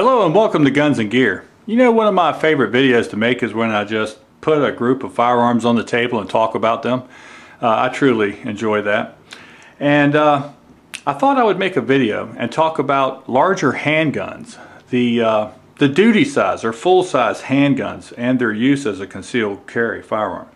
Hello and welcome to Guns and Gear. You know, one of my favorite videos to make is when I just put a group of firearms on the table and talk about them. I truly enjoy that. And I thought I would make a video and talk about larger handguns, the duty size or full size handguns and their use as a concealed carry firearm.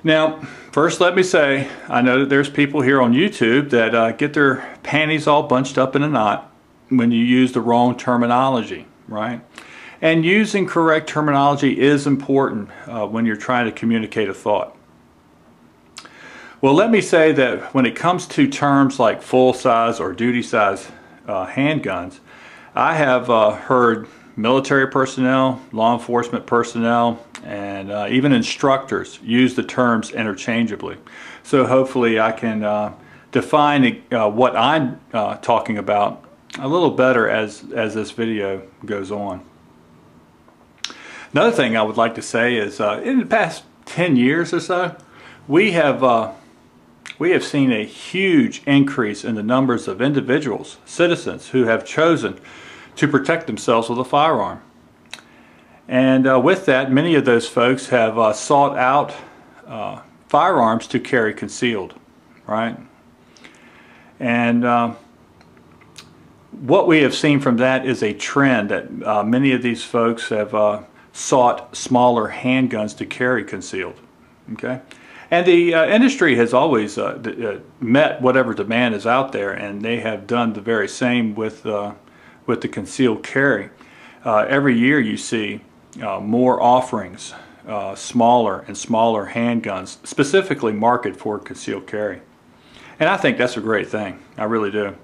Now, first let me say, I know that there's people here on YouTube that get their panties all bunched up in a knot when you use the wrong terminology, right? And using correct terminology is important when you're trying to communicate a thought. Well, let me say that when it comes to terms like full size or duty size handguns, I have heard military personnel, law enforcement personnel, and even instructors use the terms interchangeably. So hopefully I can define what I'm talking about a little better as this video goes on. Another thing I would like to say is in the past 10 years or so, we have seen a huge increase in the numbers of individuals, citizens, who have chosen to protect themselves with a firearm. And with that, many of those folks have sought out firearms to carry concealed, right? And what we have seen from that is a trend that many of these folks have sought smaller handguns to carry concealed. Okay, and the industry has always met whatever demand is out there, and they have done the very same with the concealed carry. Every year you see more offerings, smaller and smaller handguns, specifically marketed for concealed carry, and I think that's a great thing. I really do.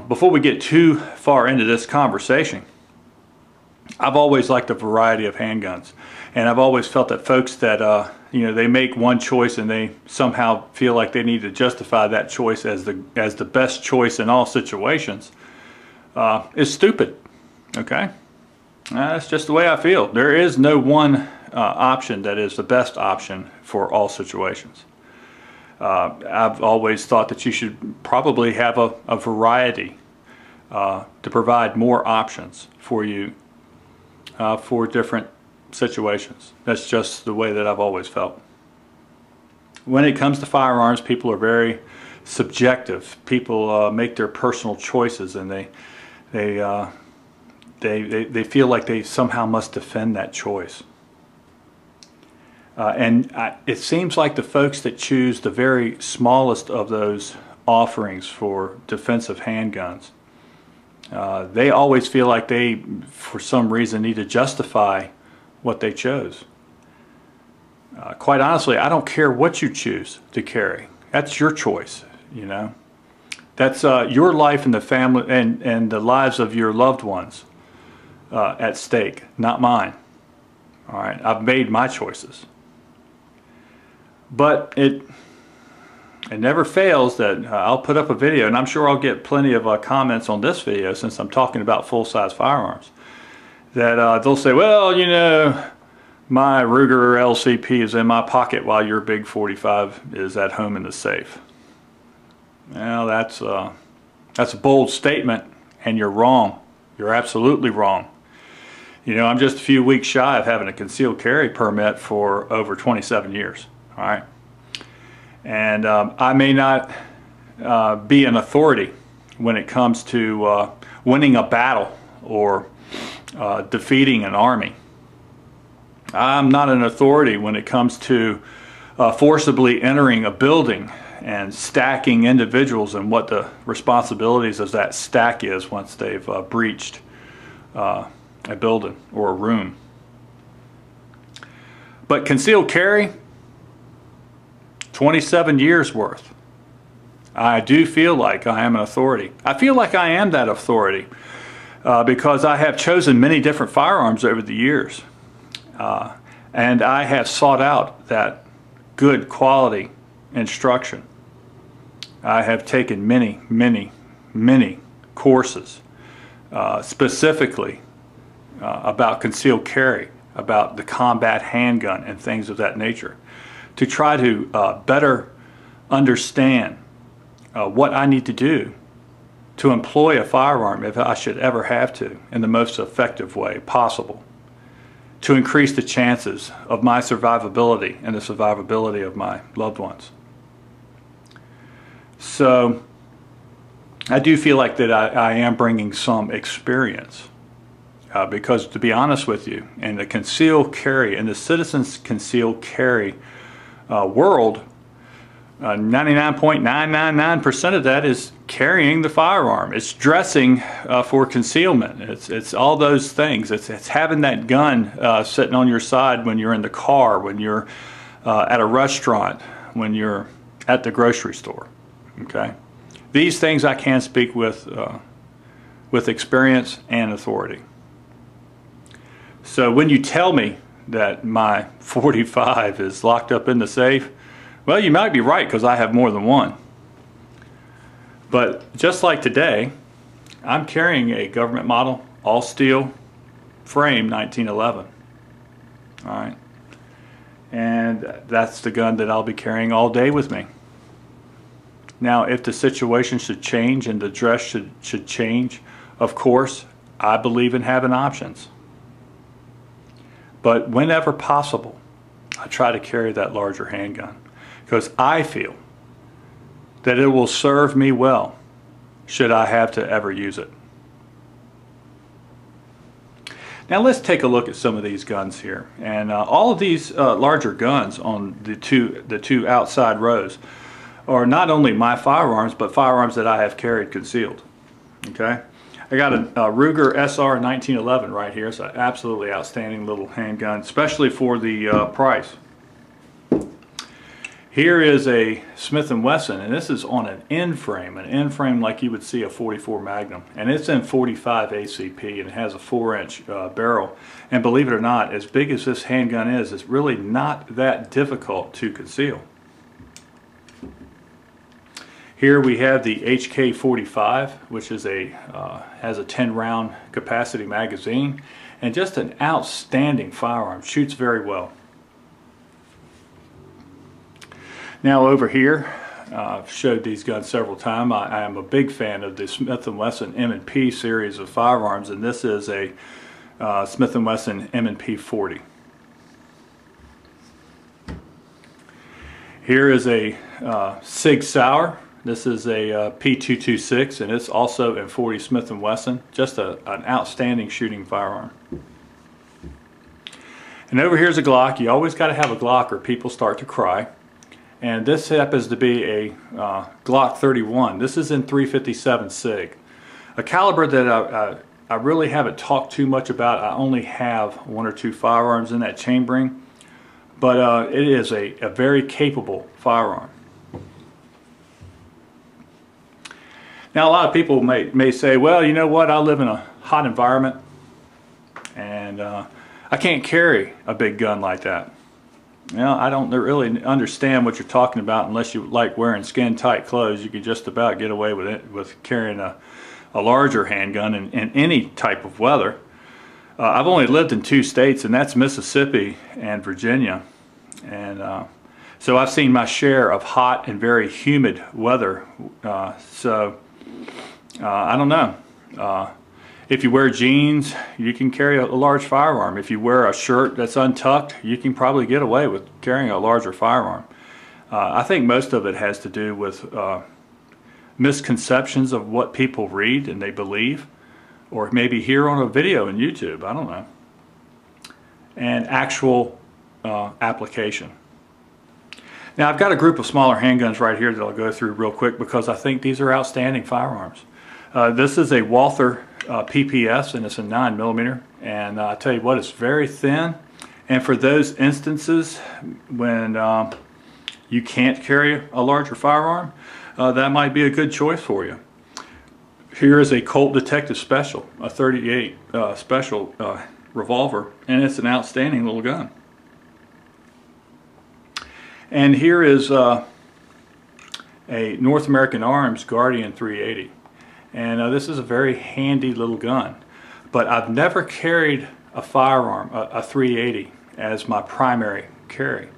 Before we get too far into this conversation, I've always liked a variety of handguns, and I've always felt that folks that you know, they make one choice and they somehow feel like they need to justify that choice as the best choice in all situations is stupid. Okay, that's just the way I feel. There is no one option that is the best option for all situations. I've always thought that you should probably have a variety to provide more options for you for different situations. That's just the way that I've always felt. When it comes to firearms, people are very subjective. People make their personal choices, and they feel like they somehow must defend that choice. It seems like the folks that choose the very smallest of those offerings for defensive handguns, they always feel like they, for some reason, need to justify what they chose. Quite honestly, I don't care what you choose to carry. That's your choice, you know. That's your life and the family and the lives of your loved ones at stake, not mine. All right, I've made my choices. But it never fails that I'll put up a video, and I'm sure I'll get plenty of comments on this video since I'm talking about full-size firearms, that they'll say, well, you know, my Ruger LCP is in my pocket while your big 45 is at home in the safe. Well, that's a bold statement, and you're wrong. You're absolutely wrong. You know, I'm just a few weeks shy of having a concealed carry permit for over 27 years. All right, and I may not be an authority when it comes to winning a battle or defeating an army. I'm not an authority when it comes to forcibly entering a building and stacking individuals and what the responsibilities of that stack is once they've breached a building or a room. But concealed carry, 27 years worth. I do feel like I am an authority. I feel like I am that authority because I have chosen many different firearms over the years. And I have sought out that good quality instruction. I have taken many courses specifically about concealed carry, about the combat handgun and things of that nature, to try to better understand what I need to do to employ a firearm if I should ever have to in the most effective way possible to increase the chances of my survivability and the survivability of my loved ones. So I do feel like that I am bringing some experience because, to be honest with you, in the conceal carry, in the citizens conceal carry world, 99.999% of that is carrying the firearm. It's dressing for concealment. It's all those things. It's having that gun sitting on your side when you're in the car, when you're at a restaurant, when you're at the grocery store. Okay, these things I can speak with experience and authority. So when you tell me that my 45 is locked up in the safe, well, you might be right, because I have more than one. But just like today, I'm carrying a government model, all steel frame 1911. All right, and that's the gun that I'll be carrying all day with me. Now, if the situation should change and the dress should change, of course, I believe in having options. But whenever possible, I try to carry that larger handgun, because I feel that it will serve me well should I have to ever use it. Now let's take a look at some of these guns here. And all of these larger guns on the two outside rows are not only my firearms, but firearms that I have carried concealed. Okay, I got a Ruger SR 1911 right here. It's an absolutely outstanding little handgun, especially for the price. Here is a Smith & Wesson, and this is on an end frame like you would see a 44 Magnum, and it's in 45 ACP, and it has a 4-inch barrel. And believe it or not, as big as this handgun is, it's really not that difficult to conceal. Here we have the HK45, which is has a 10-round capacity magazine, and just an outstanding firearm. Shoots very well. Now over here, I've showed these guns several times. I am a big fan of the Smith & Wesson M&P series of firearms, and this is a Smith & Wesson M&P 40. Here is a Sig Sauer. This is a P226, and it's also in 40 Smith & Wesson. Just an outstanding shooting firearm. And over here's a Glock. You always got to have a Glock or people start to cry. And this happens to be a Glock 31. This is in 357 SIG. A caliber that I really haven't talked too much about. I only have 1 or 2 firearms in that chambering. But it is a very capable firearm. Now a lot of people may say, well, you know what, I live in a hot environment and I can't carry a big gun like that. You know, I don't really understand what you're talking about unless you like wearing skin-tight clothes. You can just about get away with it, with carrying a larger handgun in any type of weather. I've only lived in 2 states, and that's Mississippi and Virginia. And so I've seen my share of hot and very humid weather. I don't know. If you wear jeans, you can carry a large firearm. If you wear a shirt that's untucked, you can probably get away with carrying a larger firearm. I think most of it has to do with misconceptions of what people read and they believe, or maybe hear on a video on YouTube, I don't know, and actual application. Now I've got a group of smaller handguns right here that I'll go through real quick because I think these are outstanding firearms. This is a Walther Pps, and it's a 9mm, and I tell you what, it's very thin, and for those instances when you can't carry a larger firearm, that might be a good choice for you. Here is a Colt Detective Special, a 38 special revolver, and it's an outstanding little gun. And here is a North American Arms Guardian 380. And this is a very handy little gun. But I've never carried a firearm, a 380, as my primary carry.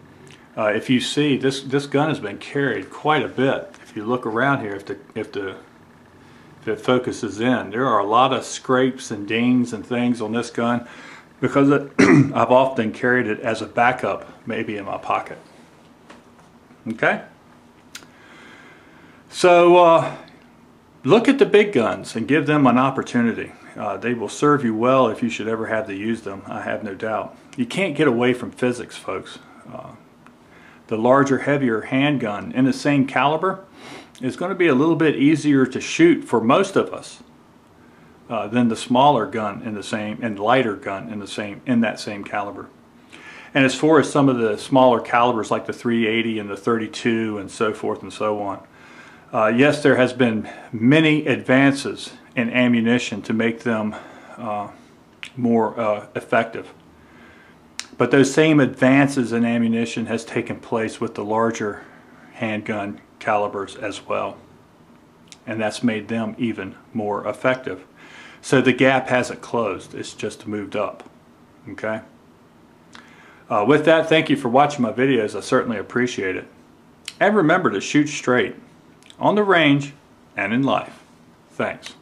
If you see, this gun has been carried quite a bit. If you look around here, if that focuses in. There are a lot of scrapes and dings and things on this gun because I've often carried it as a backup, maybe in my pocket. Okay? So look at the big guns and give them an opportunity. They will serve you well if you should ever have to use them, I have no doubt. You can't get away from physics, folks. The larger, heavier handgun in the same caliber is going to be a little bit easier to shoot for most of us than the smaller gun in the same and lighter gun in that same caliber. And as far as some of the smaller calibers like the .380 and the .32 and so forth and so on, yes, there has been many advances in ammunition to make them more effective. But those same advances in ammunition has taken place with the larger handgun calibers as well. And that's made them even more effective. So the gap hasn't closed, it's just moved up. Okay? With that, thank you for watching my videos. I certainly appreciate it. And remember to shoot straight on the range and in life. Thanks.